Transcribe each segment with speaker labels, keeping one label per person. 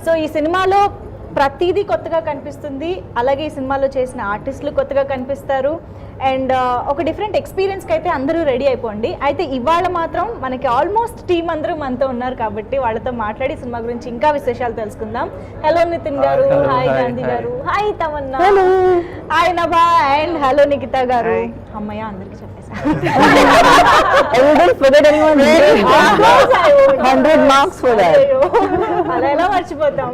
Speaker 1: So ఈ సినిమాలో ప్రతిదీ కొత్తగా కనిపిస్తుంది, అలాగే ఈ సినిమాలో చేసిన ఆర్టిస్టులు కొత్తగా కనిపిస్తారు అండ్ ఒక డిఫరెంట్ ఎక్స్పీరియన్స్కి అయితే అందరూ రెడీ అయిపోండి. అయితే ఇవాళ మాత్రం మనకి ఆల్మోస్ట్ టీమ్ అందరూ మనతో ఉన్నారు కాబట్టి వాళ్ళతో మాట్లాడి సినిమా గురించి ఇంకా విశేషాలు తెలుసుకుందాం. హలో నితిన్ గారు, హాయ్ గాంధీ గారు, hi Tamannaah, hi Nabha and hello Nikhita గారు. అమ్మయ్య అందరికి చెప్పేసా.
Speaker 2: 100 marks for that.
Speaker 1: అలా ఎలా మర్చిపోతాం?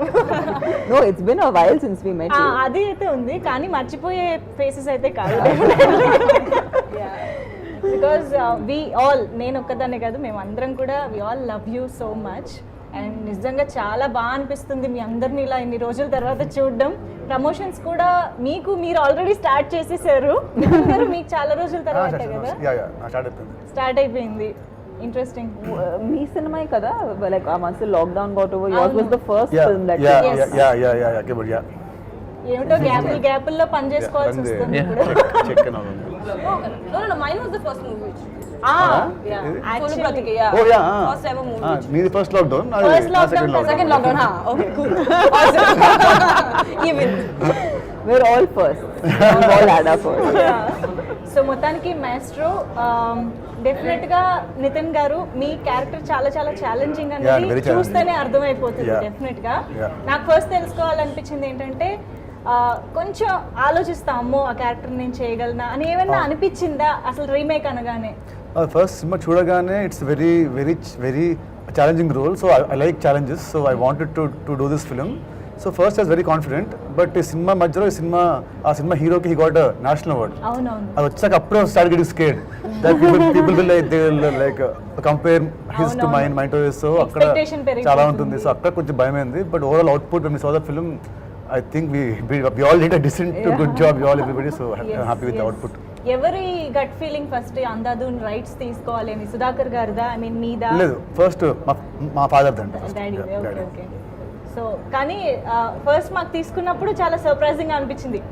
Speaker 2: No, it's been a while since we met you.
Speaker 1: అది అయితే ఉంది కానీ మర్చిపోయే ఫేసెస్ అయితే కాదు. బికాజ్ వి ఆల్, నేను ఒక్కదాన్నే కాదు, మేము అందరం కూడా we all love you so much and నిజంగా చాలా బాగా అనిపిస్తుంది మీ అందరిని ఇలా ఇన్ని రోజుల తర్వాత చూడడం. ప్రమోషన్స్ కూడా మీరు ఆల్రెడీ స్టార్ట్ చేసేసారు, మీకు చాలా రోజుల తర్వాత కదా స్టార్ట్ అయిపోయింది. ఇంట్రెస్టింగ్.
Speaker 2: మీ సినిమా కదా, like once the lockdown got over, yours was the first film that
Speaker 1: ఏమిటో గ్యాపుల్లో పని చేసుకోవాల్సి వస్తుంది ఇప్పుడు.
Speaker 3: No, mine was the first movie.
Speaker 1: Actually,
Speaker 3: First ever movie.
Speaker 4: Neither first lockdown,
Speaker 3: Second lockdown, Okay, cool. Even.
Speaker 2: we're all first. We all had our first.
Speaker 1: So మొత్తానికి maestro definite గా నితిన్ గారు మీ character చాలా చాలా ఛాలెంజింగ్ అనేది చూస్తేనే అర్థమైపోతుంది. Definite గా నాకు ఫస్ట్ తెలుసుకోవాలనిపించింది ఏంటంటే కొంచెం ఆలోచిస్తాము ఆ క్యారెక్టర్ నేను చేయగలనా అని ఏమన్నా అనిపించిందా అసలు రీమేక్ అనగానే?
Speaker 4: ఫస్ట్ సినిమా చూడగానే it's very very very challenging role. So I like challenges, so I wanted to do this film. So first I was very confident, but ఈ సినిమా మధ్యలో ఆ సినిమా హీరోకి హీ గాట్ నేషనల్ అవార్డ్. అది వచ్చాక అప్పుడే start getting scared that people will like compare his to mine to his. So అక్కడ చాలా ఉంటుంది, సో అక్కడ కొంచెం భయమైంది. But overall output when we saw the film, I think we all did a decent to good job, we all everybody, so happy with the output.
Speaker 1: ఎవరి gut feeling first Andhadhun rights తీసుకోవాలి అని? Sudhakar గారిదా, I mean మీదా?
Speaker 4: లేదు, first మా father దండి.
Speaker 1: Daddy. Okay. So కానీ first మాకు తీసుకున్నప్పుడు చాలా సర్ప్రైజింగ్ గా అనిపించింది.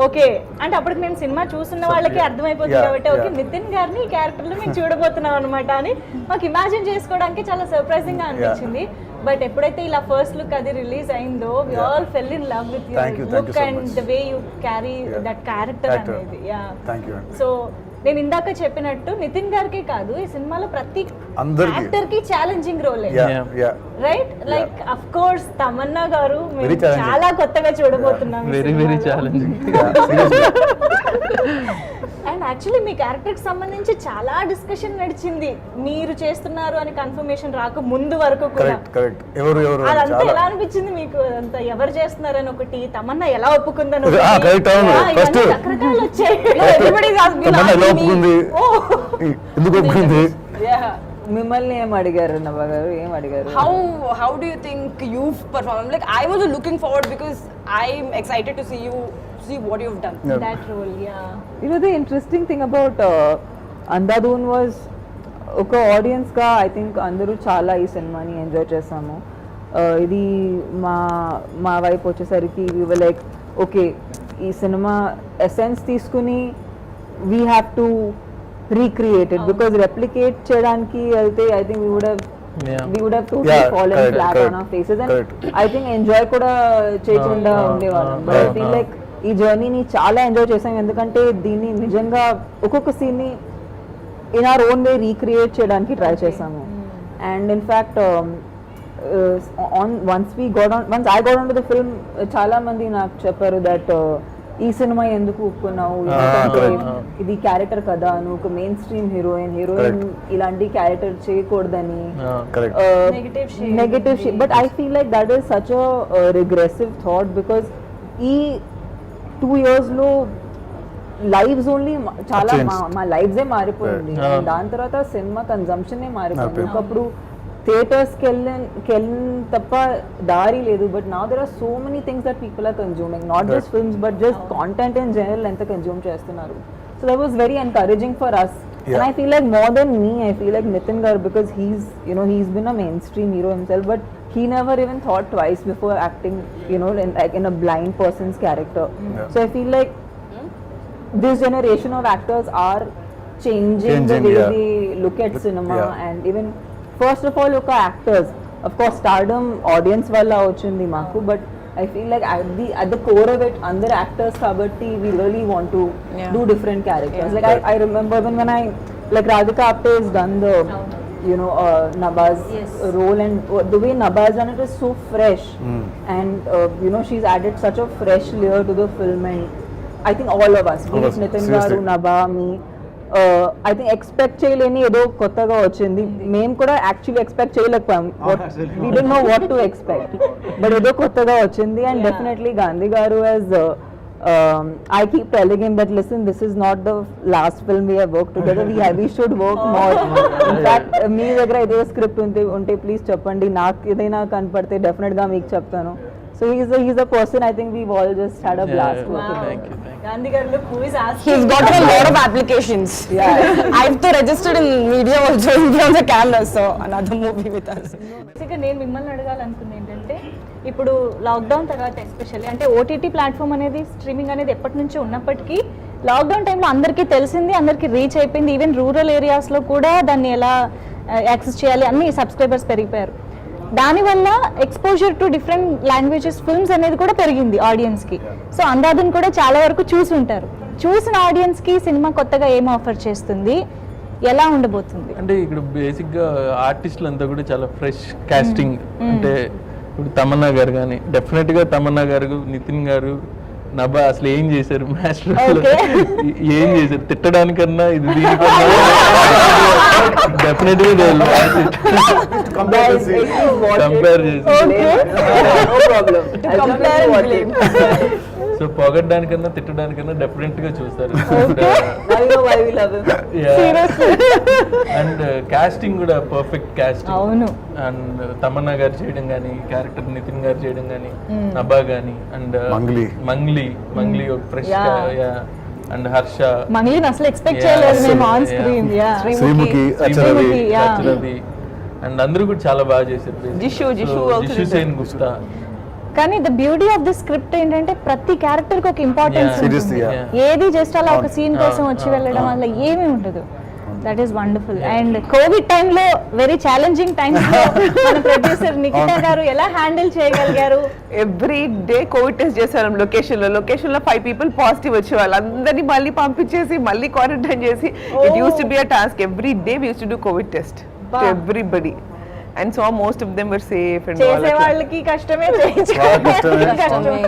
Speaker 1: ఓకే అంటే అప్పటికి మేము సినిమా చూస్తున్న వాళ్ళకి అర్థమైపోతుంది కాబట్టి ఓకే నితిన్ గారిని ఈ క్యారెక్టర్లో మేము చూడబోతున్నాం అనమాట అని మాకు ఇమాజిన్ చేసుకోవడానికి చాలా సర్ప్రైజింగ్ గా అనిపించింది. బట్ ఎప్పుడైతే ఇలా ఫస్ట్ లుక్ అది రిలీజ్ అయిందో we all fell in love with your look and the way you carry that character అనేది. సో నేను ఇందాక చెప్పినట్టు నితిన్ గారికి కాదు, ఈ సినిమాలో ప్రతి యాక్టర్ కి challenging role, right? Like of course Tamannaah గారు మేము చాలా కొత్తగా చూడబోతున్నాం.
Speaker 5: Very challenging.
Speaker 1: అండ్ యాక్చువల్లీ మీ క్యారెక్టర్ కి సంబంధించి చాలా డిస్కషన్ నడిచింది మీరు చేస్తున్నారు అని కన్ఫర్మేషన్ రాక ముందు వరకు కూడా. అదంతా ఎలా అనిపించింది మీకు? అదంతా ఎవరు చేస్తున్నారని ఒకటి, తమన్నా ఎలా ఒప్పుకుందని రకరకాలు వచ్చాయి.
Speaker 2: మిమ్మల్ని ఏం అడిగారు నవ్వ గారు, ఏం అడిగారు?
Speaker 3: How do you think you've performed? Like I was looking forward because I'm excited to see what you've done.
Speaker 1: That role, yeah.
Speaker 2: You know the interesting thing about Andhadhun was ఒక ఆడియన్స్ గా I think అందరూ చాలా ఈ సినిమాని enjoy చేసాము. ఇది మా వైపు వచ్చేసరికి we were like okay ఈ సినిమా ఎసెన్స్ తీసుకుని we have to recreate it because replicate చేయడానికి అయితే I think we would have totally fallen flat on our faces and I think enjoy కూడా చేయకుండా ఉండేవాళ్ళం. But I feel like ఈ జర్నీని చాలా ఎంజాయ్ చేసాం ఎందుకంటే దీన్ని నిజంగా ఒక్కొక్క సీన్ని in our own way recreate చేయడానికి ట్రై చేసాము. And in fact once I got onto the film చాలా మంది నాకు చెప్పారు that ఈ సినిమా ఎందుకు ఒప్పుకున్నావు, ఇది క్యారెక్టర్ కదా, నువ్వు ఒక మెయిన్ స్ట్రీమ్ హీరోయిన్ ఇలాంటి క్యారెక్టర్ చేయకూడదని, negative shade. But I feel like that is such a regressive thought because ఈ 2 years లో లైవ్స్ ఓన్లీ చాలా మా లైఫ్సే మారిపోయింది. దాని తర్వాత సినిమా కన్జంప్షన్ మారిపోయింది. ఒకప్పుడు థియేటర్స్కి వెళ్ళిన తప్ప దారి లేదు. But now there are so many things that people are consuming, not just films but just content in general ఎంత కన్జ్యూమ్ చేస్తున్నారు. So that was very encouraging for us. And I feel like more than me, I feel like Nitin Gar because he's been a mainstream hero himself, but he never even thought twice before acting, in a blind person's character. So I feel like this generation of actors are changing the way they look at cinema and even first of all look at actors. of course stardom audience వల్ల వచ్చింది మాకు, but I feel like at the core of it, under actors kabatti, we really want to do different characters. Like I remember when I, like Radhika Apte has done the, you know, Nabha's role, and the way Nabha has done it is so fresh, and you know, she's added such a fresh layer to the film, and I think all of us, be it Nitin garu, Nabha, me, I think expect చేయలేని ఏదో కొత్తగా వచ్చింది. మేము కూడా actually expect చేయలేకపోయాం, we don't know what to expect, but ఏదో కొత్తగా వచ్చింది. అండ్ డెఫినెట్లీ గాంధీ గారు as I keep telling him that listen, this is not the last film we have worked together, we should work more. In fact, మీ దగ్గర ఏదో script ఉంటే please చెప్పండి, నాకు ఏదైనా కనపడితే డెఫినెట్ గా మీకు చెప్తాను. So he's a person I think we've all just had a blast working with.
Speaker 5: Thank you.
Speaker 1: Gandhi garu, look who is asking.
Speaker 3: He's got a lot of applications. I've to registered in media also in front of the camera, so another movie with us.
Speaker 1: బేసిక్గా నేను మిమ్మల్ని అడగాలనుకుంది ఏంటంటే, ఇప్పుడు lockdown తర్వాత especially అంటే OTT platform అనేది, streaming అనేది ఎప్పటి నుంచో ఉన్నప్పటికీ లాక్డౌన్ టైంలో అందరికీ తెలిసింది, అందరికీ రీచ్ అయిపోయింది. ఈవెన్ రూరల్ ఏరియాస్లో కూడా దాన్ని ఎలా యాక్సెస్ చేయాలి అన్ని సబ్స్క్రైబర్స్ పెరిగిపోయారు. దానివల్ల exposure to different languages films అనేది కూడా పెరిగింది ఆడియన్స్కి. సో అందాదుని కూడా చాలా వరకు చూసి ఉంటారు. చూసిన ఆడియన్స్కి సినిమా కొత్తగా ఏం ఆఫర్ చేస్తుంది, ఎలా ఉండబోతుంది?
Speaker 5: అంటే ఇక్కడ బేసిక్గా ఆర్టిస్టులు అంతా కూడా చాలా ఫ్రెష్ కాస్టింగ్. అంటే ఇప్పుడు తమన్నా గారు కానీ, డెఫినెట్గా తమన్నా గారు, నితిన్ గారు, నభా అసలు ఏం చేశారు మాస్టర్, ఏం చేశారు తిట్టడానికన్నా ఇది దీనికన్నా డెఫినెట్గా కంపేర్ చేసి సో పొగడ్డానికన్నా తిట్టడానికన్నా డెఫినెట్ గా చూస్తారు. అండ్ కాస్టింగ్ కూడా పర్ఫెక్ట్ కాస్టింగ్. అండ్ తమన్నా గారు చేయడం కానీ, క్యారెక్టర్ నితిన్ గారు చేయడం కానీ, నభా గానీ, అండ్ మంగ్లీ ఒక ఫ్రెష్, అండ్ హర్ష,
Speaker 1: మంగ్లీని అసలు ఎక్స్పెక్ట్ చేయలేదు మేము ఆన్ స్క్రీన్.
Speaker 4: శ్రీముఖి,
Speaker 5: అచ్చరవి, అండ్ అందరూ కూడా చాలా బాగా చేశారు. జిషు సేన్ గుప్తా.
Speaker 1: కానీ the beauty of the script ఏంటంటే ప్రతి క్యారెక్టర్ కి ఒక ఇంపార్టెన్స్ ఉంటుంది. ఏది జస్ట్ అలా ఒక సీన్ కోసం వచ్చి వెళ్ళడం వల్ల ఏమీ ఉండదు. That is wonderful. And Covid టైంలో వెరీ ఛాలెంజింగ్ టైమ్స్ లో మన ప్రొడ్యూసర్ నిఖితా గారు ఎలా హ్యాండిల్ చేయగలిగారు?
Speaker 6: ఎవ్రీ డే కోవిడ్ టెస్ట్ చేశారు లొకేషన్ లో 5 people పాజిటివ్ వచ్చే వాళ్ళు అందరినీ మళ్ళీ పంపించేసి మళ్ళీ క్వారంటైన్ చేసి, it used to be a task. Every day we used to do covid test to everybody. And so most of them were safe and all.
Speaker 1: చేసే వాళ్ళకి కష్టమే, చేయించుకోవడానికి కష్టమే.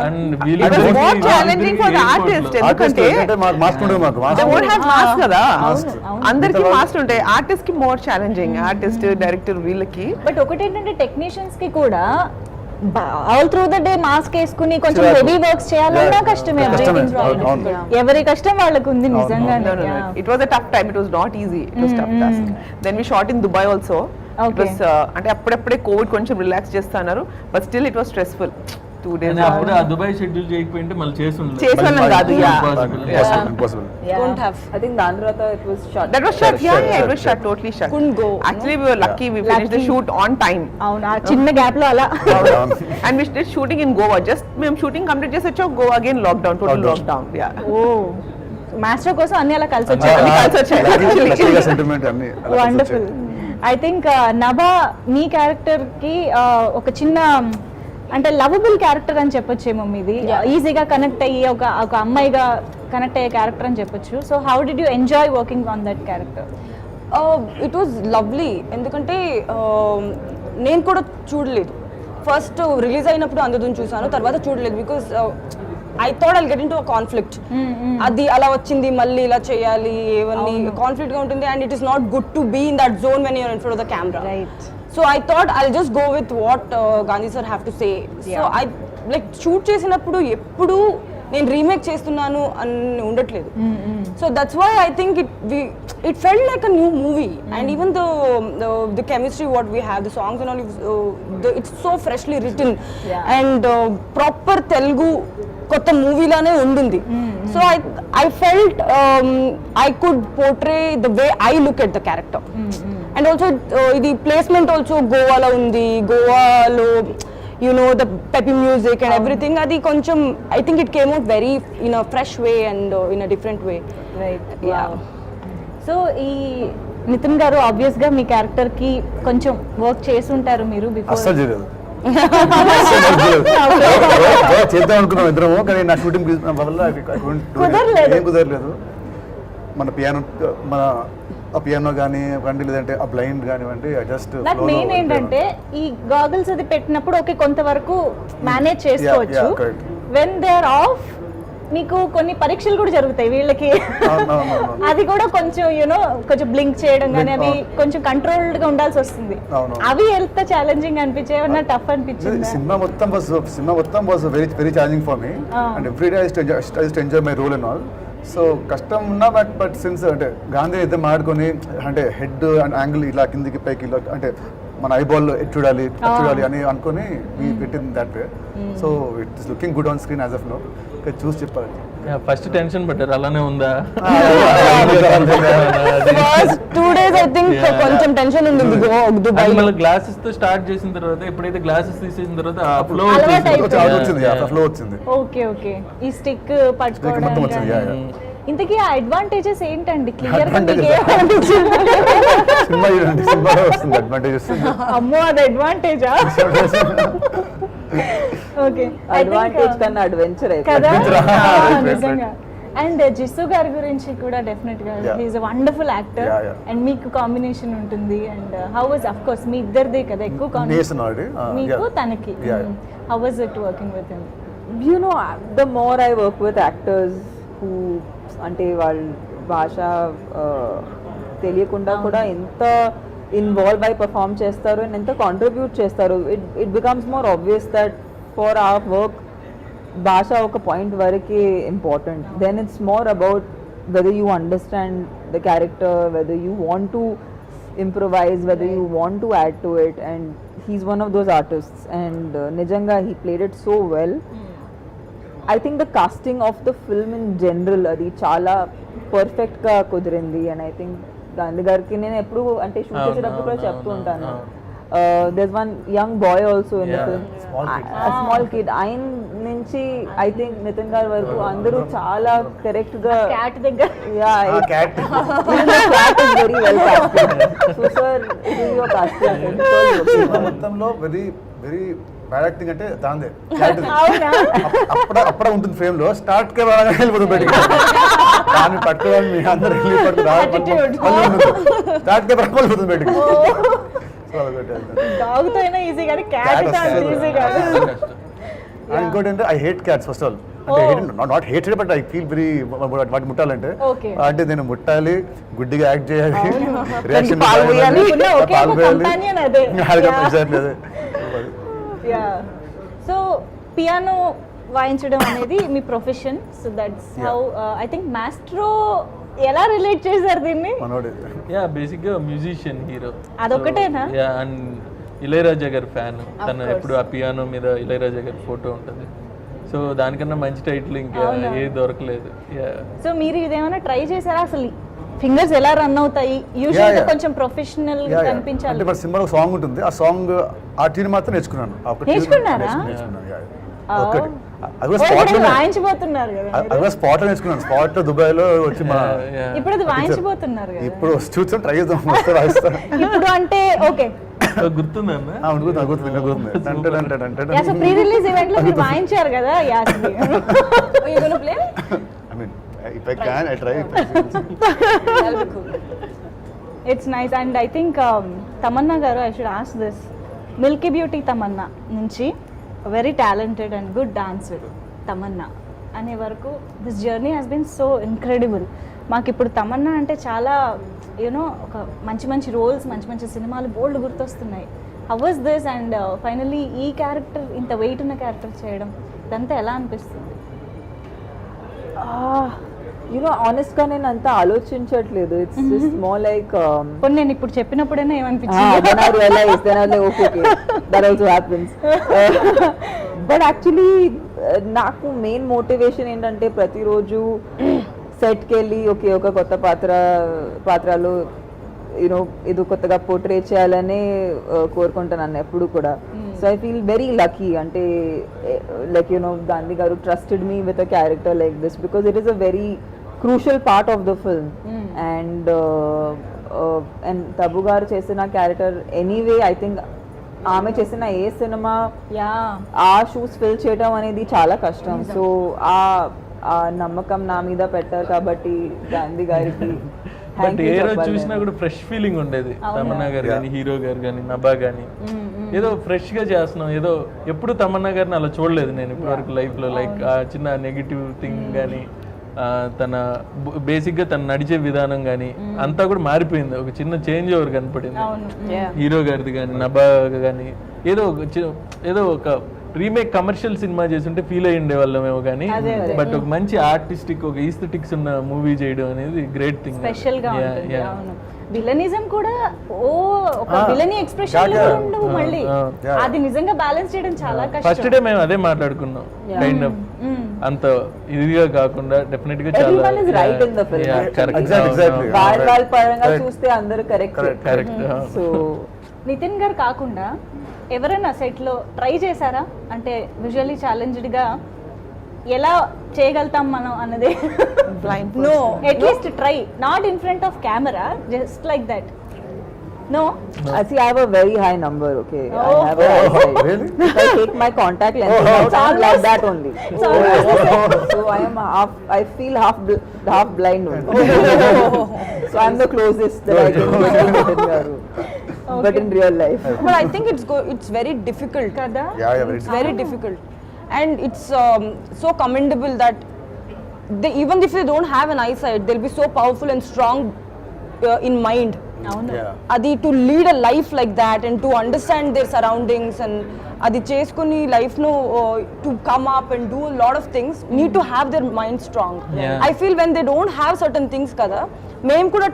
Speaker 5: And
Speaker 6: it was more challenging for the artist ఎందుకంటే
Speaker 4: mask ఉండదు మాకు,
Speaker 6: they won't have mask కదా, అందరికి మాస్క్ ఉంటాయి. ఆర్టిస్ట్ కి మోర్ ఛాలెంజింగ్, ఆర్టిస్ట్ డైరెక్టర్ వీళ్ళకి.
Speaker 1: బట్ ఒకటి ఏంటంటే టెక్నీషియన్స్ కి కూడా all through the day mask వేసుకుని కొంచెం హెవీ వర్క్స్ చేయాలన్నా కష్టమే. బ్రీతింగ్ ప్రాబ్లమ్, ఎవరి కష్టం వాళ్ళకు ఉంది నిజంగానే.
Speaker 6: It was a tough time, it was not easy, it was tough task. Then we shot in Dubai also. It was అంటే అప్పుడప్పుడే కోవిడ్ కొంచెం రిలాక్స్ చేస్తున్నారు, but still it was stressful. 2 days
Speaker 5: అప్పుడు ఆ దుబాయ్ షెడ్యూల్ చేయకపోయింటే మళ్ళీ
Speaker 6: చేసేవాళ్ళం కాదు.
Speaker 3: Couldn't have.
Speaker 2: I think దాని తర్వాత it was shot.
Speaker 6: That was shut. Yeah, it was shut, totally shut.
Speaker 3: Couldn't go.
Speaker 6: Actually, we were lucky. We finished the shoot on time.
Speaker 1: అవును, ఆ చిన్న గ్యాప్ లో అలా.
Speaker 6: And we did shooting in Goa. Just మేము shooting complete చేసి వచ్చాం, Goa again lockdown, total lockdown. Yeah.
Speaker 1: ఓ master కోసం అన్ని అలా కలిసి వచ్చాయి.
Speaker 4: సెంటిమెంట్ అన్ని
Speaker 1: wonderful. I think Nabha me character కి ఒక చిన్న అంటే లవబుల్ క్యారెక్టర్ అని చెప్పొచ్చేమో మీది. ఈజీగా కనెక్ట్ అయ్యి ఒక అమ్మాయిగా కనెక్ట్ అయ్యే క్యారెక్టర్ అని చెప్పొచ్చు. So how did you enjoy working on that character?
Speaker 3: It was lovely. ఎందుకంటే నేను కూడా చూడలేదు, ఫస్ట్ రిలీజ్ అయినప్పుడు అందరిని చూసాను, తర్వాత చూడలేదు. Because I thought I'll get in to a conflict. అది అలా వచ్చింది, మళ్ళీ ఇలా చేయాలి, ఏవన్నీ కాన్ఫ్లిక్ట్ గా ఉంటుంది. And it is not good to be in that zone when you're in front of the camera.
Speaker 1: Right.
Speaker 3: So I thought I'll just go with what Gandhi sir have to say. So I like shoot చేసినప్పుడు ఎప్పుడు నేను remake చేస్తున్నాను అని ఉండట్లేదు. So that's why I think it felt like a new movie. And even the chemistry what we have, the songs and all, it's so freshly written. And proper Telugu కొత్త మూవీలానే ఉండింది. So I felt I could portray the way I look at the character. And also ఇది placement also గోవాలో ఉంది. గోవాలో the peppy music and everything, adi koncham I think it came out very in a fresh way and in a different way.
Speaker 1: Right.
Speaker 3: Yeah.
Speaker 1: So Nitin గారు obvious గా మీ character కి కొంచెం work చేసి ఉంటారు మీరు బిఫోర్.
Speaker 4: అస్సలు చేయలేదు చేద్దాం అనుకున్నాం ఇద్దరము, కానీ నా షూటింగ్ వల్ల
Speaker 1: కుదరలేదు.
Speaker 4: ఏం కుదరలేదు. మన పియానో కానీ ఇవ్వండి, లేదంటే ఆ బ్లైండ్ కానివ్వండి, జస్ట్
Speaker 1: నాకు మెయిన్ ఏంటంటే ఈ గాగుల్స్ అది పెట్టినప్పుడు ఓకే కొంతవరకు మేనేజ్ చేసుకోవచ్చు.
Speaker 4: yeah, correct.
Speaker 1: When they are off మీకు కొన్ని పరీక్షలు కూడా జరుగుతాయి వీళ్ళకి. అది కూడా కొంచెం యూనో కొంచెం బ్లింక్ చేయడం కానీ అవి కొంచెం కంట్రోల్డ్ గా ఉండాల్సి వస్తుంది. అవి ఎంత ఛాలెంజింగ్ అనిపించే ఏమన్నా టఫ్ అనిపించింది?
Speaker 4: సినిమా మొత్తం was very very challenging for me, and every day I enjoy my role and all. So కష్టం ఉన్నా బట్ సిన్స్ అంటే గాంధీ అయితే మాడుకొని అంటే హెడ్ అండ్ యాంగిల్ ఇలా కిందికి పైకి ఇలా అంటే మన ఐబాల్ చూడాలి అని అనుకొని పెట్టింది that way. So it is looking good on screen as of now. చూసి చెప్పాలి.
Speaker 5: ఫస్ట్ టెన్షన్ పడ్డారు, అలానే ఉందా?
Speaker 3: ఫస్ట్ 2 days I think కొంచెం టెన్షన్ ఉంది దుబాయ్.
Speaker 5: మళ్ళీ గ్లాసెస్ తో స్టార్ట్ చేసిన తర్వాత ఎప్పుడైతే గ్లాసెస్ తీసేసిన తర్వాత ఆ ఫ్లో
Speaker 1: అలవాటు అయిపోయింది.
Speaker 4: వచ్చింది ఫ్లో వచ్చింది.
Speaker 1: ఓకే ఓకే ఈ స్టిక్
Speaker 4: మొత్తం
Speaker 1: పట్టుకోవడం
Speaker 4: వచ్చింది.
Speaker 1: ఇంతకీ ఆ అడ్వాంటేజెస్ ఏంటండి? క్లియర్ గా
Speaker 4: Advantages.
Speaker 1: మీకు ఏమనిపించింది?
Speaker 4: సినిమా చూడండి, సినిమాలో వస్తుంది అడ్వాంటేజెస్.
Speaker 1: అమ్మో అది అడ్వాంటేజా? ఓకే
Speaker 2: అడ్వాంటేజ్ కన్నా అడ్వెంచర్ అయితే
Speaker 1: కదా.
Speaker 4: Right.
Speaker 1: నిజంగా. అండ్ జిస్సు గారి గురించి కూడా డెఫినెట్ గా
Speaker 4: Yeah.
Speaker 1: He's a wonderful actor.
Speaker 4: Yeah.
Speaker 1: And మీకు కాంబినేషన్ ఉంటుంది. And how was of course మీ ఇద్దరిదే కదా ఎక్కువ
Speaker 4: Nathan already.
Speaker 1: మీకు
Speaker 4: Yeah.
Speaker 1: తనకి.
Speaker 4: Yeah.
Speaker 1: How was it working with him?
Speaker 2: you know, the more I work with actors who అంటే వాళ్ళ భాష తెలియకుండా కూడా ఎంత ఇన్వాల్వ్ అయి పర్ఫామ్ చేస్తారు అండ్ ఎంత కాంట్రిబ్యూట్ చేస్తారు. It becomes more obvious that for our work భాష ఒక పాయింట్ వరకు important. Then it's more about whether you understand the character, whether you want to improvise, whether you want to add to it, and he's one of those artists, and nijanga he played it so well. I think the casting of the film in general adi chala perfect ga kudirindi, and I think Gandhi gariki nenu eppudu ante shoot cheseటప్పుడు కూడా చెప్తూ ఉంటాను. There's one young boy also in the film, a small kid. ఆయన నుంచి I think Nitin గారి వరకు అందరూ చాలా correct గా
Speaker 1: క్యాట్ దగ్గర
Speaker 2: yeah
Speaker 4: Cat.
Speaker 2: cat is very well casted. So sir, it is your casting.
Speaker 4: Cinema మొత్తంలో వెరీ వెరీ బ్యాడ్ యాక్టింగ్ అంటే దాందే. Cat is.
Speaker 1: అవునా?
Speaker 4: అప్పుడే ఉంటుంది ఫ్రేమ్ లో, స్టార్ట్ కే బాగా వెళ్ళిపోతుంది బయటికి. దాన్ని పట్టుకోవాలి మీ అందరూ స్టార్ట్ కే బాగా వెళ్ళిపోతుంది బయటికి.
Speaker 1: డాగ్ తో అయినా ఈజీ కానీ క్యాట్ తో అంత ఈజీ కాదు.
Speaker 4: ఇంకోటి అంటే I hate cats first all. అంటే not hated but I feel very వాటి ముట్టాలంటే
Speaker 1: Okay.
Speaker 4: అంటే నేను ముట్టాలి, గుడ్డిగా యాక్ట్ చేయాలి, రియాక్షన్
Speaker 2: పాలు పోయాలి.
Speaker 1: ఉన్న ఒకే ఒక companion అదే. యా సో పియానో వాయించడం అనేది మీ profession. So that's how I think maestro ఎలా రిలేట్ చేశారు దీన్ని?
Speaker 4: మనోడు
Speaker 5: యా బేసిక్ గా మ్యూజిషియన్ హీరో.
Speaker 1: అదొక్కటేనా?
Speaker 5: యా అండ్ ఇళయరాజా గారి ఫ్యాన్. తను
Speaker 1: course.
Speaker 5: ఎప్పుడు ఆ పియానో మీద ఇళయరాజా గారి ఫోటో ఉంటుంది. సో దానికన్నా మంచి టైటిల్ ఇంకా ఏది దొరకలేదు. యా
Speaker 1: సో మీరు ఇదేమైనా ట్రై చేశారా? అసలు ఫింగర్స్ ఎలా రన్ అవుతాయి? యూజువల్ గా కొంచెం ప్రొఫెషనల్ గా
Speaker 4: అంటే
Speaker 1: కనిపించాలి.
Speaker 4: మన సినిమాలో సాంగ్ ఉంటుంది, ఆ సాంగ్ ఆ ట్యూన్ మాత్రం నేర్చుకున్నాను. ఆ ఒక్క tune
Speaker 1: నేర్చుకున్నారా?
Speaker 4: నేర్చుకున్నాను, yeah.
Speaker 1: Oh.
Speaker 4: ఒక్కటి. అది కూడా
Speaker 1: ఓ,
Speaker 4: spot
Speaker 1: ఇప్పుడు
Speaker 4: లోనే.
Speaker 1: వాయించబోతున్నారు కదా
Speaker 4: అది కూడా స్పాట్ లో నేర్చుకున్నాను. స్పాట్ లో దుబాయ్ లో వచ్చి మా
Speaker 1: ఇప్పుడు అది వాయించబోతున్నారు కదా.
Speaker 4: ఇప్పుడు చూసాం, ట్రై చేద్దాం, వస్తే రాయిస్తాం.
Speaker 1: ఇప్పుడు అంటే ఓకే.
Speaker 5: గుర్తుందన్న.
Speaker 1: Yeah so pre release event లో మీరు వాయించారు కదా యాస్మి. You gonna play?
Speaker 4: I mean, if I can, I try.
Speaker 1: It's nice. And I think Tamannaah గారు, I should ask this, milky beauty Tamannaah నుంచి very talented and good dancer Tamannaah అనే వరకు this journey has been so incredible. మాకు ఇప్పుడు తమన్నా అంటే చాలా you know ఒక మంచి మంచి రోల్స్, మంచి మంచి సినిమాలు బోల్డ్ గుర్తొస్తున్నాయి. How was this? And finally ఈ క్యారెక్టర్, ఇంత వెయిట్ ఉన్న క్యారెక్టర్ చేయడం ఇదంతా ఎలా అనిపిస్తుంది?
Speaker 2: యూనో ఆనెస్ట్ గా నేను అంత ఆలోచించట్లేదు. ఇట్స్ జస్ట్ మోర్ లైక్
Speaker 1: కొన్ని నేను ఇప్పుడు చెప్పినప్పుడైనా ఏమనిపించింది?
Speaker 2: then I realized, then I was like, okay, that also happens. But actually నాకు మెయిన్ మోటివేషన్ ఏంటంటే ప్రతిరోజు సెట్కి వెళ్ళి ఓకే ఒక కొత్త పాత్రలో యూనో ఇది కొత్తగా పోర్ట్రే చేయాలనే కోరుకుంటాను ఎప్పుడు కూడా. So I feel very lucky. అంటే లైక్ యూనో గాంధీ గారు trusted me with a character like this because it is a very crucial part of the film. And and Tabu గారు చేసిన క్యారెక్టర్ ఎనీవే ఐ థింక్ ఆమె చేసిన ఏ సినిమా
Speaker 1: యా
Speaker 2: ఆ shoes fill చేయడం అనేది చాలా కష్టం. సో ఆ నమ్మకం నా మీద పెట్టారు కాబట్టి గాంధీ గారికి
Speaker 5: బట్ ఏ రోజు చూసినా కూడా ఫ్రెష్ ఫీలింగ్ ఉండేది. తమన్నా గారు కానీ హీరో గారు కానీ నభా కానీ ఏదో ఫ్రెష్ గా చేస్తున్నాం. ఏదో ఎప్పుడు తమన్నా గారిని అలా చూడలేదు నేను ఇప్పటివరకు లైఫ్ లో. లైక్ ఆ చిన్న నెగిటివ్ థింగ్ కానీ తన బేసిక్ గా తను నడిచే విధానం కానీ అంతా కూడా మారిపోయింది. ఒక చిన్న చేంజ్ ఓవర్ కనపడింది హీరో గారిది కానీ నభా కానీ. ఏదో ఒక రీమేక్ కమర్షియల్ సినిమా చేస్తుంటే ఫీల్ అయ్యి ఉండే వాళ్ళమేమో కానీ బట్ ఒక మంచి ఆర్టిస్టిక్ ఒక ఈస్థెటిక్స్ ఉన్న మూవీ చేయడం అనేది గ్రేట్ థింగ్.
Speaker 1: స్పెషల్ గా ఉంటుంది. అవును, విలనిజం కూడా ఒక విలనీ ఎక్స్ప్రెషన్ ఉండవు మళ్ళీ. అది నిజంగా బ్యాలెన్స్ చేయడం చాలా కష్టం.
Speaker 5: ఫస్ట్ డే మేము అదే మాట్లాడుకున్నాం. కైండ్ ఆఫ్ అంత ఇదిగా కాకుండా డెఫినెట్ గా చాలా
Speaker 2: రైట్ ఇన్ ద ఫిల్మ్. వాళ్ళ పరంగా చూస్తే అందరూ కరెక్ట్. సో
Speaker 1: నితిన్ గారు కాకుండా ఎవరైనా సెట్ లో ట్రై చేశారా? అంటే విజువల్లీ ఛాలెంజ్డ్ గా ఎలా చేయగలుగుతాం మనం అన్నది. No, at least try, not in front of camera, just like that. No?
Speaker 2: See, I have a very high number, okay? I have a high side.
Speaker 4: Really?
Speaker 2: If I take my contact lenses out, I'm like that only. So I feel half blind only. So I'm the closest that I can get to Nitin Garu. But in real life.
Speaker 3: But I think it's very difficult.
Speaker 1: Kada?
Speaker 4: Yeah, very
Speaker 3: It's very difficult. And it's so commendable that even if they don't have an eyesight, they'll be so powerful and strong in mind. అది to lead a life like that and to understand their surroundings and అది చేసుకుని లైఫ్ను to come up and do lot of things need to have their mind strong. I feel when they don't have certain things కదా, మేము కూడా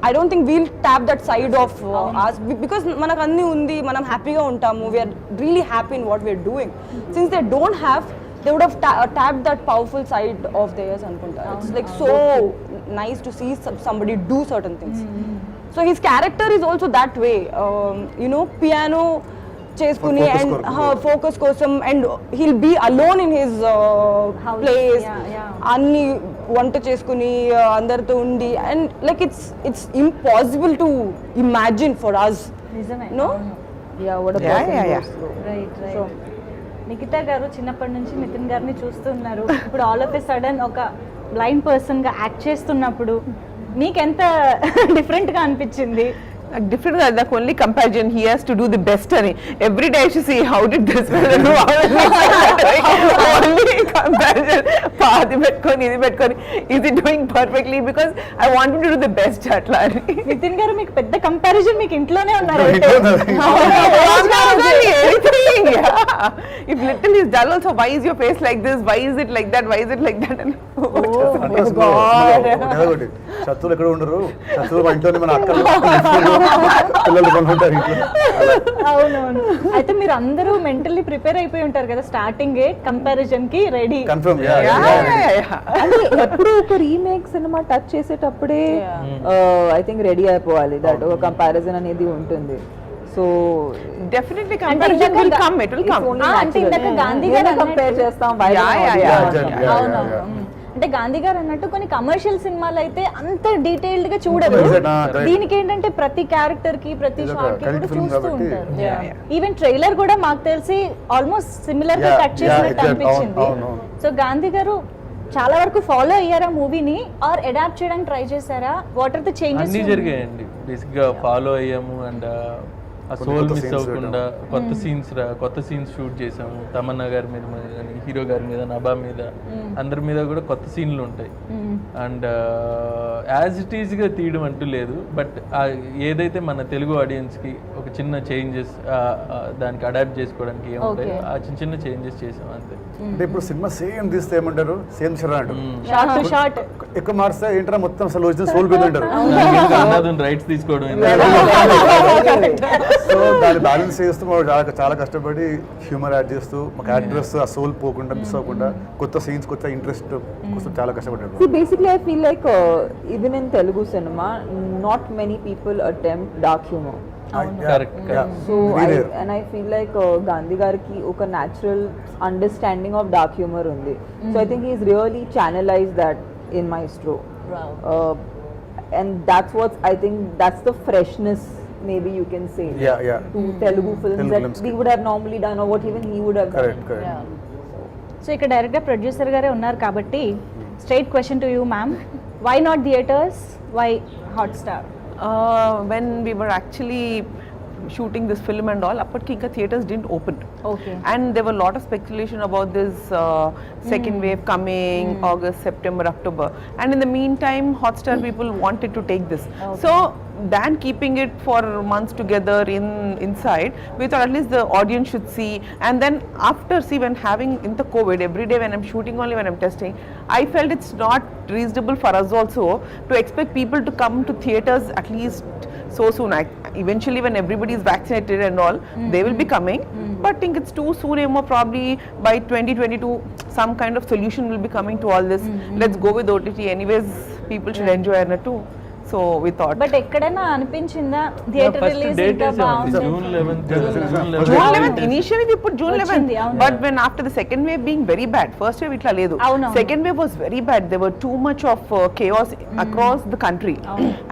Speaker 3: I don't think we'll tap that side of us because మనకు అన్నీ ఉంది, మనం హ్యాపీగా ఉంటాము, we're really happy in what we're doing. Since they don't have, they would have tapped that powerful side of theirs anukunta. It's like so nice to see somebody do certain things. So his character is also that way, piano cheskuni and focus kosam, and he'll be alone in his place, anni vanta cheskuni andartho undi, and like it's impossible to imagine for us. No?
Speaker 2: Yeah, what a person goes through.
Speaker 1: Right. Nikhita గారు చిన్నప్పటి నుంచి నితిన్ గారిని చూస్తున్నారు. ఇప్పుడు all of a sudden ఒక blind person గా act చేస్తున్నప్పుడు మీకెంత డిఫరెంట్ గా అనిపించింది?
Speaker 6: Different than the only comparison, he has to do the best and every day I should see how did this person do, only comparison, paadi petkoni idi petkoni, is he doing perfectly, because I want him to do the best atla.
Speaker 1: Nitin గారు మీకు పెద్ద comparison మీకు ఇంట్లోనే ఉన్నారు.
Speaker 6: Anything, if little is dull also, why is your face like this, why is it like that, why is it like that?
Speaker 4: శత్రువులు ఎక్కడ ఉండరు, శత్రువులు మా ఇంట్లోనే మన అక్కలు పిల్లలు కొనుక్కుంటారు ఇంట్లో.
Speaker 1: అవునవును. అయితే మీరు అందరూ మెంటల్లీ ప్రిపేర్ అయిపోయి ఉంటారు కదా స్టార్టింగ్ కంపారిజన్ కి రెడీ.
Speaker 4: కన్ఫర్మ్.
Speaker 2: అంటే ఎప్పుడు ఒక రీమేక్ సినిమా టచ్ చేసేటప్పుడే ఐ థింక్ రెడీ అయిపోవాలి, దట్ ఒక కంపారిజన్ అనేది ఉంటుంది. So
Speaker 6: definitely comparison will come, it will come.
Speaker 1: అంటే ఇందాక గాంధీ గారు
Speaker 2: కంపేర్ చేస్తాం.
Speaker 1: అంటే గాంధీ గారు అన్నట్టు కొన్ని కమర్షియల్ సినిమాలు అయితే అంత డీటెయిల్డ్ గా చూడరు. దీనికి ఏంటంటే ప్రతి క్యారెక్టర్ కి ప్రతి షాట్ కి కూడా చూస్తూ ఉంటారు. ఈవెన్ ట్రైలర్ కూడా మాకు తెలిసి ఆల్మోస్ట్ సిమిలర్ గా కట్ చేసినట్టు అనిపించింది. సో గాంధీ గారు చాలా వరకు ఫాలో అయ్యారా మూవీని, ఆర్ అడాప్ట్ చేయడానికి ట్రై చేశారా? What are the changes?
Speaker 5: అన్ని జరిగాయండి. బేసిక్ గా ఫాలో అయ్యాము అండ్ ఆ సోల్ మిస్ అవ్వకుండా కొత్త సీన్స్ షూట్ చేసాము. తమన్నా గారి మీద కానీ, హీరో గారి మీద, నభా మీద, అందరి మీద కూడా కొత్త సీన్లు ఉంటాయి. అండ్ యాజ్ ఇట్ ఈజ్ గా తీయడం అంటూ లేదు, బట్ ఏదైతే మన తెలుగు ఆడియన్స్ కి ఒక చిన్న చేంజెస్ దానికి అడాప్ట్ చేసుకోవడానికి ఏముంటాయి ఆ చిన్న చేంజెస్ చేసాం అంతే.
Speaker 4: అంటే ఇప్పుడు సినిమా సేమ్ తీస్తే ఏమంటారు, సేమ్ షార్ట్
Speaker 1: షార్ట్
Speaker 4: ఎక్కువ మారిస్తే ఏంటంటే మొత్తం అసలు వచ్చిన సోల్ మీద ఉంటారు.
Speaker 5: రైట్స్ తీసుకోవడం
Speaker 4: సో దాన్ని బ్యాలెన్స్ చేస్తూ చాలా కష్టపడి హ్యూమర్ యాడ్ చేస్తూ మా క్యారెక్టర్స్ ఆ సోల్ పోకుండా మిస్ అవ్వకుండా కొత్త సీన్స్ కొత్త ఇంట్రెస్ట్ కోసం చాలా కష్టపడ్డారు.
Speaker 2: See, basically I feel like even in Telugu cinema not many people attempt dark humor.
Speaker 5: Correct.
Speaker 2: So I feel like Gandhi gariki oka natural understanding of dark humor undi. So I think he's really channelized that in Maestro. and that's what's, I think that's the freshness, maybe you can say,
Speaker 4: Yeah.
Speaker 2: to Telugu films
Speaker 4: Telugu
Speaker 2: that
Speaker 4: films
Speaker 2: we
Speaker 4: ki.
Speaker 2: would have normally done, or what even he would have
Speaker 4: Correct,
Speaker 2: done.
Speaker 4: correct.
Speaker 1: So ఇక్కడ డైరెక్ట్గా producer గారే ఉన్నారు కాబట్టి straight question to you ma'am, why not theatres, why Hotstar?
Speaker 6: When we were actually shooting this film and all, apparki inka theaters didn't open.
Speaker 1: Okay.
Speaker 6: And there were a lot of speculation about this second wave coming August, September, October. And in the meantime, Hotstar people wanted to take this. So than keeping it for months together inside, we thought at least the audience should see. And then after, see, when having in the COVID, every day when I'm shooting, only when I'm testing, I felt it's not reasonable for us also to expect people to come to theaters at least so soon. Eventually when everybody is vaccinated and all, they will be coming. But I think it's too soon, more probably by 2022 some kind of solution will be coming to all this. Let's go with OTT, anyways people should enjoy it too. So we thought.
Speaker 1: But ఎక్కడైనా అనిపించిందా theatre
Speaker 5: first
Speaker 1: release
Speaker 5: date
Speaker 1: ఇంకా బాగుంటుంది?
Speaker 5: June 11th.
Speaker 6: June 11th, initially we put June
Speaker 1: వచ్చింది,
Speaker 6: 11th,
Speaker 1: అవును.
Speaker 6: but when after the second wave being very bad, first wave itla ledu,
Speaker 1: అవును.
Speaker 6: second wave was very bad, there were too much of chaos across the country.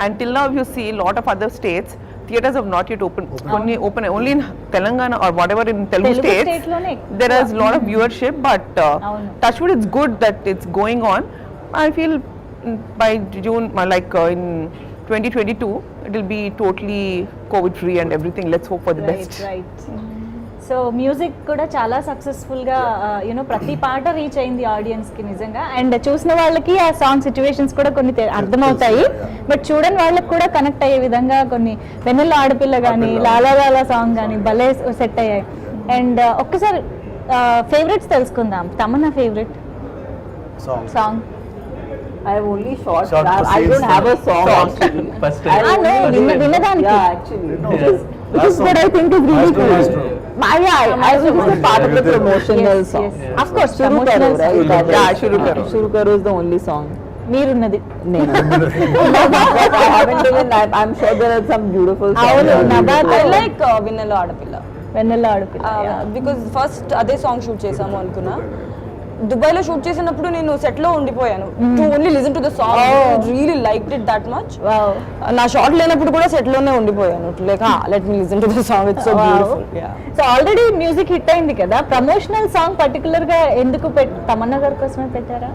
Speaker 6: Until now you see a lot of other states, theaters have not yet opened. Only in Telangana or whatever in Telugu
Speaker 1: Telugu
Speaker 6: states,
Speaker 1: state లోనే ఎక్కువ.
Speaker 6: there is a lot of viewership, but
Speaker 1: అవును.
Speaker 6: touchwood, it's good that it's going on. I feel by June, like in 2022, it will be totally COVID free and everything. Let's hope for the best.
Speaker 1: Right. So music కూడా చాలా సక్సెస్ఫుల్గా you know ప్రతి పాట reach అయింది ఆడియన్స్కి నిజంగా. And చూసిన వాళ్ళకి ఆ సాంగ్ సిచ్యువేషన్స్ కూడా కొన్ని అర్థమవుతాయి, బట్ చూడని వాళ్ళకి కూడా కనెక్ట్ అయ్యే విధంగా కొన్ని వెన్నెల ఆడపిల్ల కానీ లాలా లాలా సాంగ్ కానీ భలే సెట్ అయ్యాయి. అండ్ ఒక్కసారి ఫేవరెట్స్ తెలుసుకుందాం. Tamannaah favourite song?
Speaker 2: I have only short.
Speaker 4: Short
Speaker 2: I don't
Speaker 4: scenes,
Speaker 2: have a song actually.
Speaker 5: First
Speaker 2: I
Speaker 1: Ah, no,
Speaker 2: only-
Speaker 1: వినదానికి.
Speaker 2: Yeah, actually.
Speaker 4: No.
Speaker 2: Which is what I think is really cool. I was just a part of the promotional
Speaker 1: Yes,
Speaker 2: song.
Speaker 1: yes.
Speaker 2: Of course, Shuru Karo, right? That
Speaker 6: Yeah,
Speaker 2: is-
Speaker 6: Shuru Karo.
Speaker 2: Shuru Karo is the only song.
Speaker 1: మీరున్నది.
Speaker 2: But I haven't even. I'm sure there are some beautiful songs.
Speaker 1: అవును, నబాత్
Speaker 3: I like విన్నెల ఆడపిల్ల
Speaker 1: వెన్నెల ఆడపిల్ల.
Speaker 3: Because first అదే song shoot చేసాము అనుకున్నా. దుబాయ్లో shoot చేసినప్పుడు నేను సెట్లో ఉండిపోయాను to only listen to the song. Really liked it that much.
Speaker 1: Wow.
Speaker 3: నా షాట్ లేనప్పుడు కూడా సెట్లోనే ఉండిపోయాను. Like let me listen to the song, it's so beautiful.
Speaker 1: So already music hit అయింది కదా, ప్రమోషనల్ సాంగ్ పర్టికులర్ గా ఎందుకు తమన్నా గారి కోసమే పెట్టారా?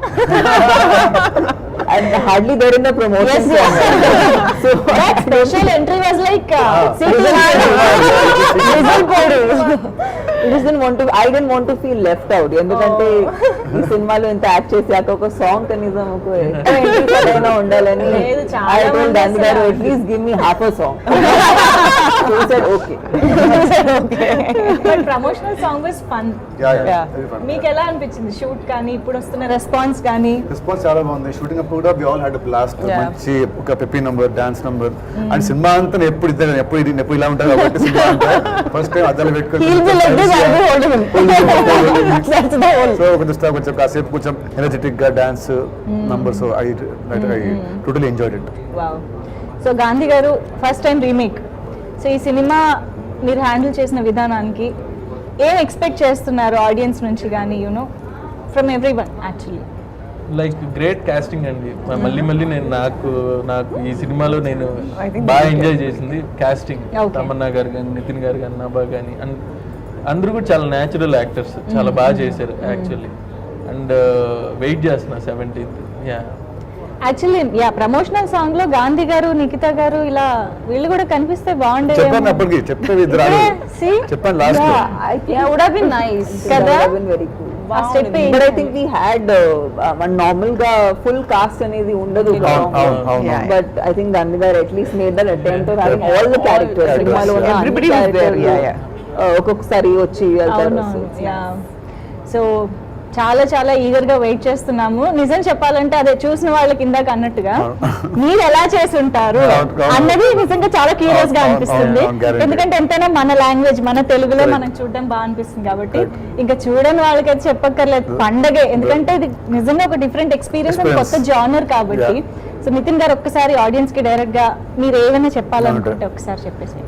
Speaker 2: And hardly there in the promotion song.
Speaker 1: So that special entry was like
Speaker 2: I didn't want to feel left out. ఎందుకంటే ఈ సినిమాలో ఇంత యాక్ట్ చేశాక ఒక సాంగ్ కనీసం ఒక ఎంట్రీ ఉండాలని
Speaker 1: లేదు, చాలా
Speaker 2: I told
Speaker 1: మంది
Speaker 2: Dan garu,
Speaker 1: అసలు-
Speaker 2: at least give me half a song. So he said okay.
Speaker 1: But promotional song was fun.
Speaker 4: Yeah. Very fun.
Speaker 1: మీకు ఎలా అనిపించింది షూట్ కానీ ఇప్పుడు వస్తున్న రెస్పాన్స్ కానీ?
Speaker 4: రెస్పాన్స్ చాలా బాగుంది. షూటింగ్ అప్పుడు కూడా వి ఆల్ హ్యాడ్ బ్లాస్ట్. మంచి ఒక peppy number, dance number. And cinema అంతా నేను ఎప్పుడు ఇద్దరు ఎప్పుడు ఇలా ఉంటారు కాబట్టి సినిమా అంతా ఫస్ట్ టైం అద్దాలు పెట్టుకొని సో కొంచెం కాసేపు కొంచెం ఎనర్జెటిక్ గా dance number. So I totally enjoyed it.
Speaker 1: Wow. So Gandhi గారు ఫస్ట్ టైం రీమేక్. సో ఈ సినిమా మీరు హ్యాండిల్ చేసిన విధానానికి ఏం ఎక్స్పెక్ట్ చేస్తున్నారు ఆడియన్స్ నుంచి కానీ you know from everyone actually?
Speaker 5: Like great casting అండి. మళ్ళీ నేను నాకు ఈ సినిమాలో నేను
Speaker 6: I think
Speaker 5: బాగా
Speaker 6: that's
Speaker 5: ఎంజాయ్ చేసింది కాస్టింగ్.
Speaker 1: Okay.
Speaker 5: తమన్నా గారు కానీ, నితిన్ గారు కానీ, నభా కానీ, అండ్ అందరూ కూడా చాలా న్యాచురల్ యాక్టర్స్, చాలా బాగా చేశారు యాక్చువల్లీ. అండ్ వెయిట్ చేస్తున్నా 17th.
Speaker 1: Actually yeah promotional song లో గాంధీ గారు, నిఖిత గారు ఇలా వీళ్ళు కూడా కనిపిస్తే బాగుండేది.
Speaker 4: చెప్పాను అప్పటికి, చెప్పే ఇద్దరు చెప్పాను last.
Speaker 3: Would have been nice
Speaker 1: కదా?
Speaker 2: Very cool.
Speaker 1: ఆ step
Speaker 2: But I think we had normal గా full cast అనేది ఉండదు.
Speaker 6: Yeah.
Speaker 2: But I think Gandhi garu at least made that attempt of having all the characters.
Speaker 4: characters.
Speaker 2: సినిమాలో ఉన్న అన్ని
Speaker 6: Everybody was there.
Speaker 2: characters,
Speaker 6: Yeah.
Speaker 2: ఒక్కొక్కసారి వచ్చి వెళ్తారు.
Speaker 1: So చాలా చాలా ఈగర్ గా వెయిట్ చేస్తున్నాము. నిజం చెప్పాలంటే అదే చూసిన వాళ్ళకి ఇందాక అన్నట్టుగా మీరు ఎలా చేసి ఉంటారు అన్నది నిజంగా చాలా క్యూరియస్ గా అనిపిస్తుంది. ఎందుకంటే ఎంతైనా మన లాంగ్వేజ్, మన తెలుగులో మనం చూడడం బాగా అనిపిస్తుంది కాబట్టి ఇంకా చూడని వాళ్ళకైతే చెప్పక్కర్లేదు, పండగే. ఎందుకంటే ఇది నిజంగా ఒక డిఫరెంట్ ఎక్స్పీరియన్స్ అండ్ కొత్త జానర్ కాబట్టి. సో నితిన్ గారు ఒక్కసారి ఆడియన్స్ కి డైరెక్ట్ గా మీరు ఏమైనా చెప్పాలనుకుంటే ఒకసారి చెప్పేసి.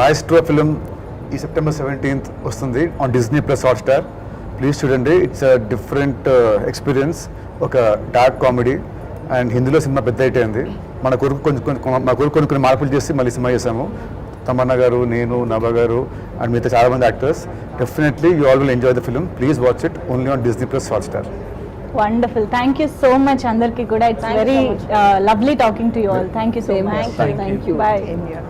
Speaker 4: మాఎస్ట్రో ఫిలిం ఈ సెప్టెంబర్ 17th వస్తుంది on Disney plus Hotstar. Please చూడండి. It's a different experience. ఒక డార్క్ కామెడీ అండ్ హిందీలో సినిమా పెద్ద హిట్ అయింది. మన కొరకు మా కొరకు కొన్ని మార్పులు చేసి మళ్ళీ సినిమా చేసాము. తమన్నా గారు, నేను, నభా గారు అండ్ మిగతా చాలా మంది actors. Definitely you all will enjoy the film. Please watch it only on Disney+ Hotstar.
Speaker 1: Wonderful. Thank you so much అందరికి కూడా. It's
Speaker 3: Thank you
Speaker 1: very
Speaker 3: so much.
Speaker 1: Lovely talking to you all. Thank you so
Speaker 2: Same
Speaker 1: much.
Speaker 2: here. Thank you.
Speaker 1: Bye.
Speaker 6: Same here.